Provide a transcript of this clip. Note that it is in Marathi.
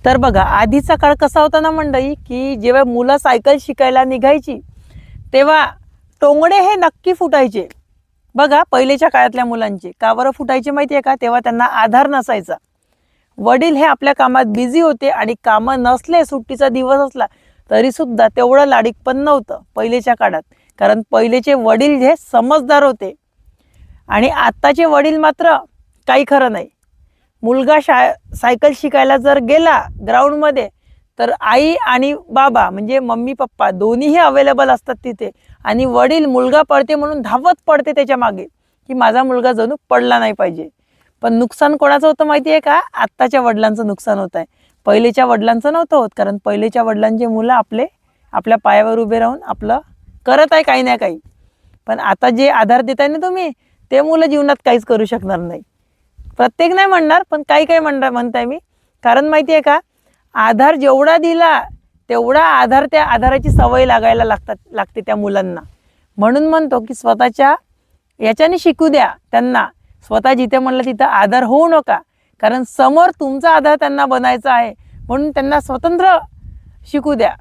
तर बघा, आधीचा काळ कसा होता ना मंडळी, की जेव्हा मुलं सायकल शिकायला निघायची तेव्हा टोंगडे हे नक्की फुटायचे. बघा, पहिलेच्या काळातल्या मुलांचे का बरं फुटायचे माहिती आहे का? तेव्हा त्यांना आधार नसायचा. वडील हे आपल्या कामात बिझी होते आणि कामं नसले, सुट्टीचा दिवस असला तरी सुद्धा तेवढं लाडिक पण नव्हतं पहिलेच्या काळात. कारण पहिलेचे वडील हे समजदार होते आणि आत्ताचे वडील मात्र काही खरं नाही. मुलगा सायकल शिकायला जर गेला ग्राउंडमध्ये तर आई आणि बाबा म्हणजे मम्मी पप्पा दोन्हीही अवेलेबल असतात तिथे, आणि वडील मुलगा पडते म्हणून धावत पडते त्याच्या मागे, की माझा मुलगा जणू पडला नाही पाहिजे. पण नुकसान कोणाचं होतं माहिती आहे का? आत्ताच्या वडिलांचं नुकसान होत आहे. पहिलेच्या वडिलांचं नव्हतं होत, कारण पहिलेच्या वडिलांचे मुलं आपल्या पायावर उभे राहून आपलं करत आहे काही ना काही. पण आता जे आधार देताय ना तुम्ही, ते मुलं जीवनात काहीच करू शकणार नाही. प्रत्येक नाही म्हणणार, पण काही म्हणताय मी. कारण माहिती आहे का, आधार जेवढा दिला तेवढा त्या आधाराची सवय लागायला लागते त्या मुलांना. म्हणून म्हणतो की स्वतःच्या याच्याने शिकू द्या त्यांना. स्वतः जिथे म्हणलं तिथं आधार होऊ नका, कारण समोर तुमचा आधार त्यांना बनायचा आहे. म्हणून त्यांना स्वतंत्र शिकू द्या.